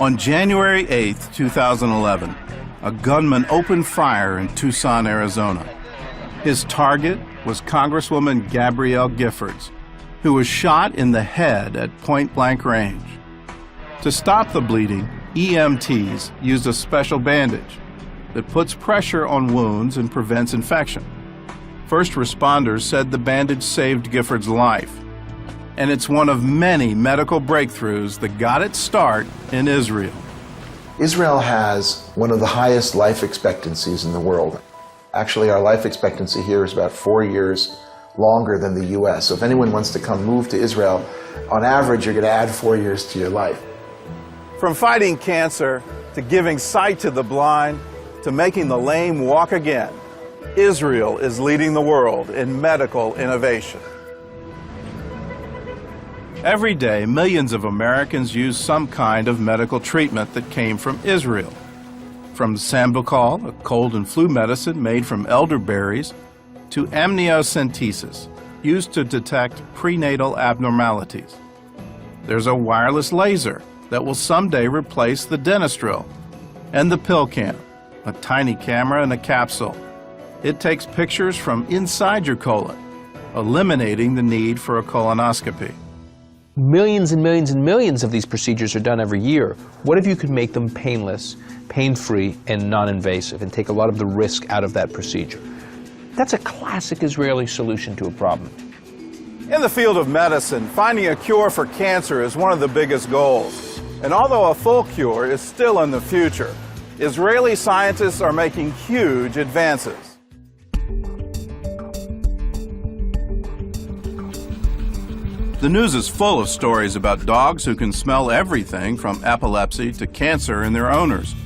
On January 8, 2011, a gunman opened fire in Tucson, Arizona. His target was Congresswoman Gabrielle Giffords, who was shot in the head at point-blank range. To stop the bleeding, EMTs used a special bandage that puts pressure on wounds and prevents infection. First responders said the bandage saved Giffords' life, and it's one of many medical breakthroughs that got its start in Israel. Israel has one of the highest life expectancies in the world. Actually, our life expectancy here is about 4 years longer than the US. So if anyone wants to move to Israel, on average, you're going to add 4 years to your life. From fighting cancer, to giving sight to the blind, to making the lame walk again, Israel is leading the world in medical innovation. Every day, millions of Americans use some kind of medical treatment that came from Israel. From Sambucol, a cold and flu medicine made from elderberries, to amniocentesis, used to detect prenatal abnormalities. There's a wireless laser that will someday replace the dentist drill, and the pill cam, a tiny camera in a capsule. It takes pictures from inside your colon, eliminating the need for a colonoscopy. Millions and millions and millions of these procedures are done every year. What if you could make them painless, pain-free, and non-invasive, and take a lot of the risk out of that procedure? That's a classic Israeli solution to a problem. In the field of medicine, finding a cure for cancer is one of the biggest goals. And although a full cure is still in the future, Israeli scientists are making huge advances. The news is full of stories about dogs who can smell everything from epilepsy to cancer in their owners.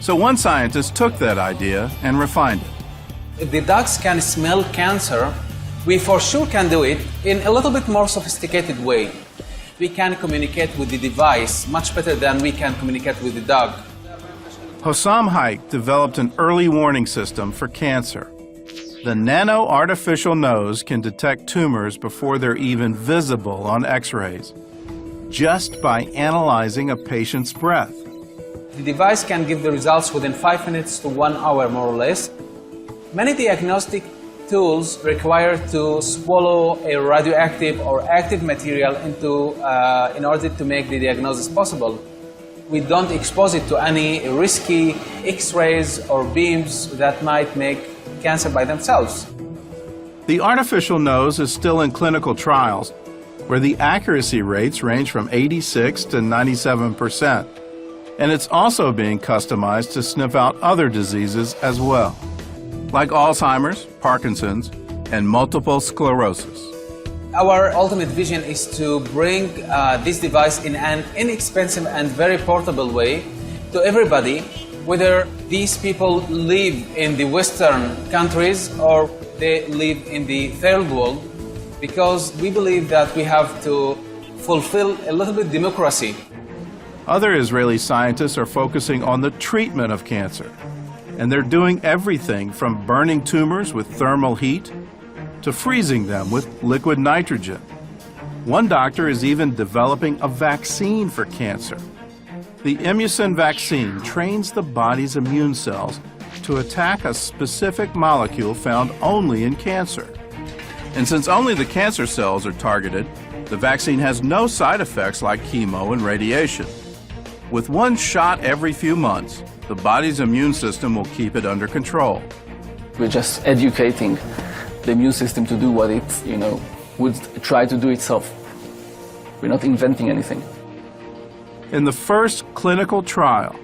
So one scientist took that idea and refined it. If the dogs can smell cancer, we for sure can do it in a little bit more sophisticated way. We can communicate with the device much better than we can communicate with the dog. Hossam Haik developed an early warning system for cancer. The nano-artificial nose can detect tumors before they're even visible on X-rays, just by analyzing a patient's breath. The device can give the results within 5 minutes to 1 hour, more or less. Many diagnostic tools require to swallow a radioactive or active material in order to make the diagnosis possible. We don't expose it to any risky X-rays or beams that might make cancer by themselves. The artificial nose is still in clinical trials, where the accuracy rates range from 86 to 97%. And it's also being customized to sniff out other diseases as well, like Alzheimer's, Parkinson's, and multiple sclerosis. Our ultimate vision is to bring this device in an inexpensive and very portable way to everybody, whether these people live in the Western countries or they live in the third world, because we believe that we have to fulfill a little bit democracy. Other Israeli scientists are focusing on the treatment of cancer, and they're doing everything from burning tumors with thermal heat to freezing them with liquid nitrogen. One doctor is even developing a vaccine for cancer. The Imusin vaccine trains the body's immune cells to attack a specific molecule found only in cancer. And since only the cancer cells are targeted, the vaccine has no side effects like chemo and radiation. With one shot every few months, the body's immune system will keep it under control. We're just educating the immune system to do what it, would try to do itself. We're not inventing anything. In the first clinical trial,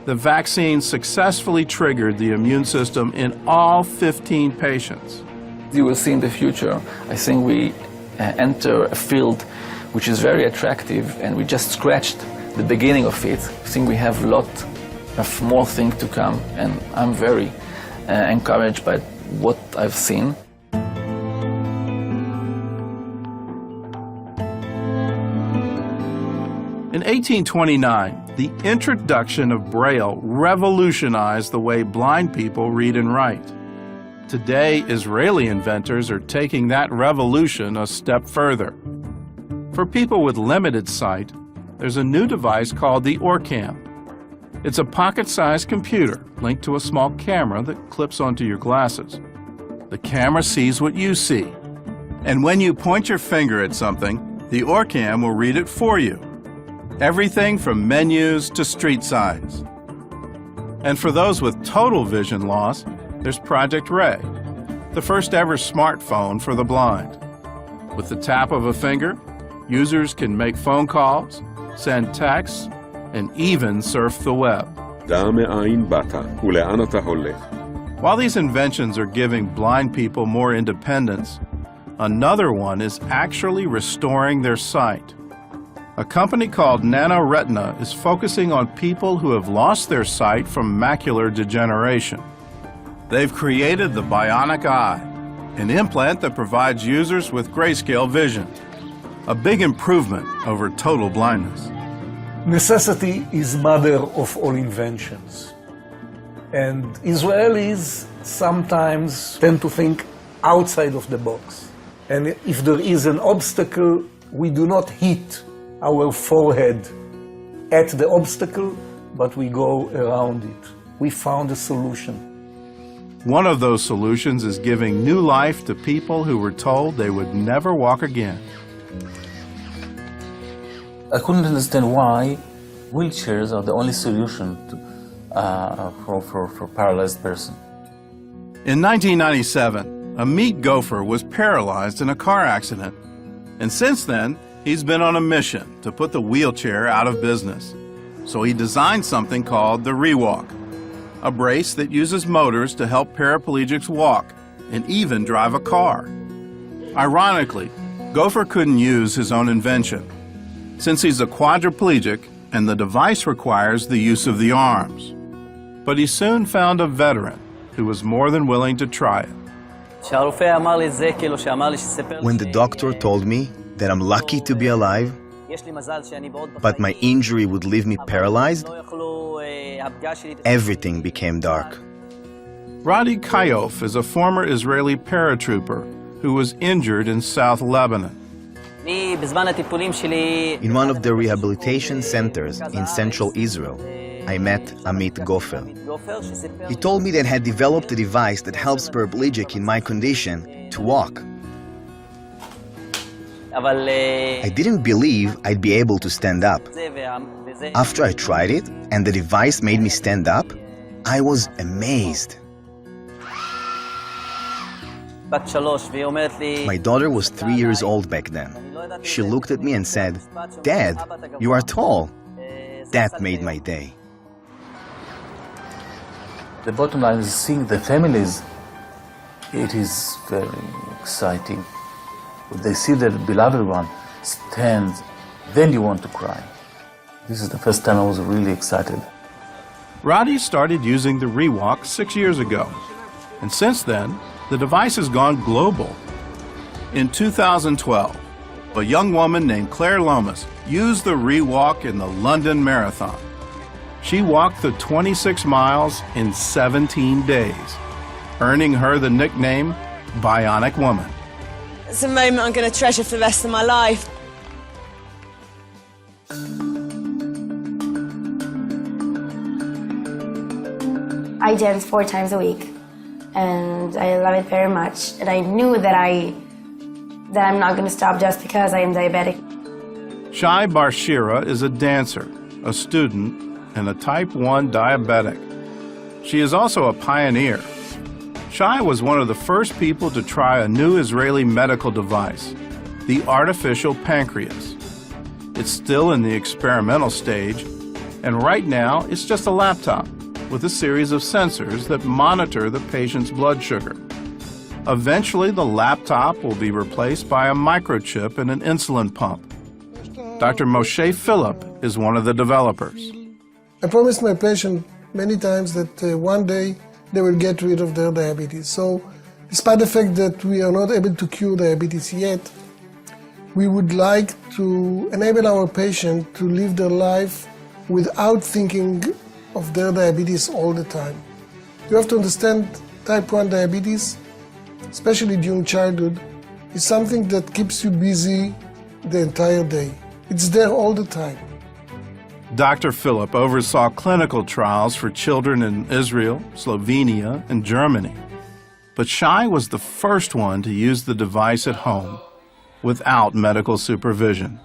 the vaccine successfully triggered the immune system in all 15 patients. You will see in the future, I think we enter a field which is very attractive, and we just scratched the beginning of it. I think we have a lot of more things to come, and I'm very encouraged by what I've seen. In 1829, the introduction of Braille revolutionized the way blind people read and write. Today, Israeli inventors are taking that revolution a step further. For people with limited sight, there's a new device called the OrCam. It's a pocket-sized computer linked to a small camera that clips onto your glasses. The camera sees what you see. And when you point your finger at something, the OrCam will read it for you. Everything from menus to street signs. And for those with total vision loss, there's Project Ray, the first ever smartphone for the blind. With the tap of a finger, users can make phone calls, send texts, and even surf the web. While these inventions are giving blind people more independence, another one is actually restoring their sight. A company called NanoRetina is focusing on people who have lost their sight from macular degeneration. They've created the bionic eye, an implant that provides users with grayscale vision, a big improvement over total blindness. Necessity is mother of all inventions. And Israelis sometimes tend to think outside of the box. And if there is an obstacle, we do not hit our forehead at the obstacle, but we go around it. We found a solution. One of those solutions is giving new life to people who were told they would never walk again. I couldn't understand why wheelchairs are the only solution for paralyzed person. In 1997, a meat gopher was paralyzed in a car accident. And since then, he's been on a mission to put the wheelchair out of business. So he designed something called the Rewalk, a brace that uses motors to help paraplegics walk and even drive a car. Ironically, Gopher couldn't use his own invention, since he's a quadriplegic and the device requires the use of the arms. But he soon found a veteran who was more than willing to try it. When the doctor told me that I'm lucky to be alive, but my injury would leave me paralyzed, everything became dark. Radi Kayof is a former Israeli paratrooper who was injured in South Lebanon. In one of the rehabilitation centers in central Israel, I met Amit Gopher. He told me that had developed a device that helps paraplegic in my condition to walk. I didn't believe I'd be able to stand up. After I tried it and the device made me stand up, I was amazed. My daughter was 3 years old back then. She looked at me and said, "Dad, you are tall." That made my day. The bottom line is seeing the families. It is very exciting. When they see their beloved one stand, then you want to cry. This is the first time I was really excited. Radi started using the Rewalk 6 years ago, and since then, the device has gone global. In 2012, a young woman named Claire Lomas used the Rewalk in the London Marathon. She walked the 26 miles in 17 days, earning her the nickname Bionic Woman. It's a moment I'm going to treasure for the rest of my life. I dance 4 times a week, and I love it very much. And I knew that I'm not going to stop just because I am diabetic. Shai Barshira is a dancer, a student, and a type 1 diabetic. She is also a pioneer. Shai was one of the first people to try a new Israeli medical device, the artificial pancreas. It's still in the experimental stage, and right now it's just a laptop with a series of sensors that monitor the patient's blood sugar. Eventually, the laptop will be replaced by a microchip and an insulin pump. Dr. Moshe Philip is one of the developers. I promised my patient many times that one day they will get rid of their diabetes. So, despite the fact that we are not able to cure diabetes yet, we would like to enable our patient to live their life without thinking of their diabetes all the time. You have to understand type 1 diabetes, especially during childhood, is something that keeps you busy the entire day. It's there all the time. Dr. Philip oversaw clinical trials for children in Israel, Slovenia, and Germany. But Shai was the first one to use the device at home without medical supervision.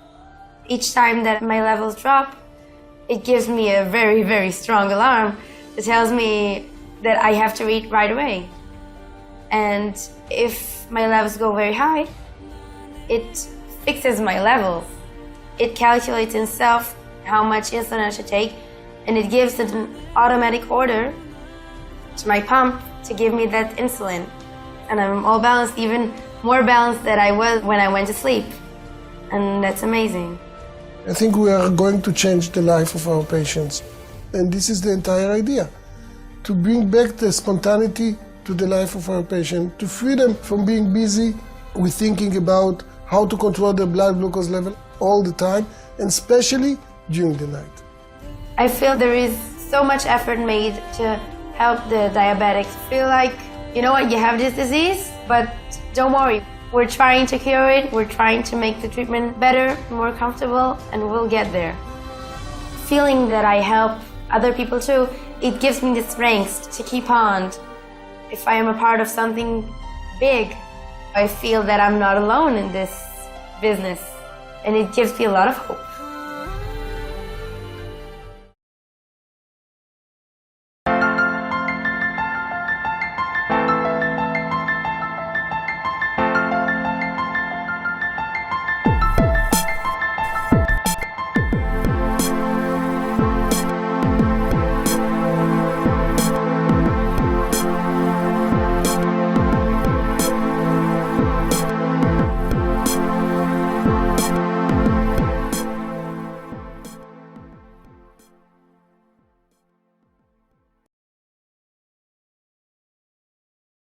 Each time that my levels drop, it gives me a very, very strong alarm that tells me that I have to eat right away. And if my levels go very high, it fixes my levels. It calculates itself how much insulin I should take, and it gives an automatic order to my pump to give me that insulin. And I'm all balanced, even more balanced than I was when I went to sleep. And that's amazing. I think we are going to change the life of our patients. And this is the entire idea, to bring back the spontaneity to the life of our patient, to free them from being busy with thinking about how to control their blood glucose level all the time, and especially during the night. I feel there is so much effort made to help the diabetics feel like, you know what, you have this disease, but don't worry. We're trying to cure it, we're trying to make the treatment better, more comfortable, and we'll get there. Feeling that I help other people too, it gives me the strength to keep on. If I am a part of something big, I feel that I'm not alone in this business, and it gives me a lot of hope.